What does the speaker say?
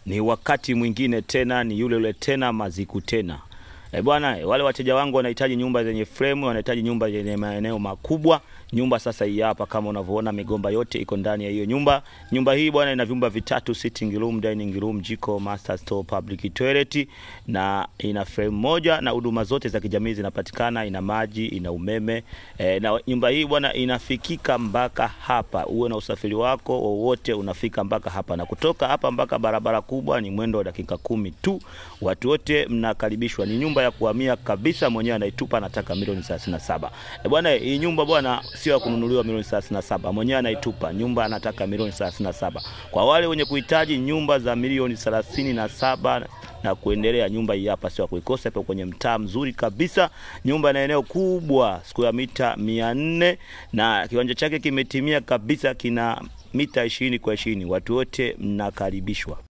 Ni wakati mwingine tena, ni yule tena, Maziku tena. Bwana, wale wateja wangu wanahitaji nyumba zenye frame, wanahitaji nyumba zenye maeneo makubwa. Nyumba sasa hii hapa kama unavyoona, migomba yote iko ndani ya hiyo nyumba. Nyumba hii bwana ina vyumba vitatu: sitting room, dining room, jiko, master store, public toilet, na ina frame moja, na huduma zote za kijamii zinapatikana. Ina maji, ina umeme. Na nyumba hii bwana inafikika mpaka hapa. Uwe na usafiri wako wowote unafika mpaka hapa, na kutoka hapa mpaka barabara kubwa ni mwendo wa dakika 10 tu. Watu wote mnakaribishwa. Ni nyumba ya kuhamia kabisa, mwenyewe anaitupa, anataka milioni 37. Bwana, hii nyumba bwana sio ya kununuliwa milioni 37. Mwenyewe anaitupa, nyumba anataka milioni 37. Kwa wale wenye kuhitaji nyumba za milioni 37 na kuendelea, nyumba hii hapa sio kuikosa. Ipo kwenye mtaa mzuri kabisa. Nyumba na eneo kubwa, square mita 400, na kiwanja chake kimetimia kabisa, kina mita 20 kwa 20. Watu wote mnakaribishwa.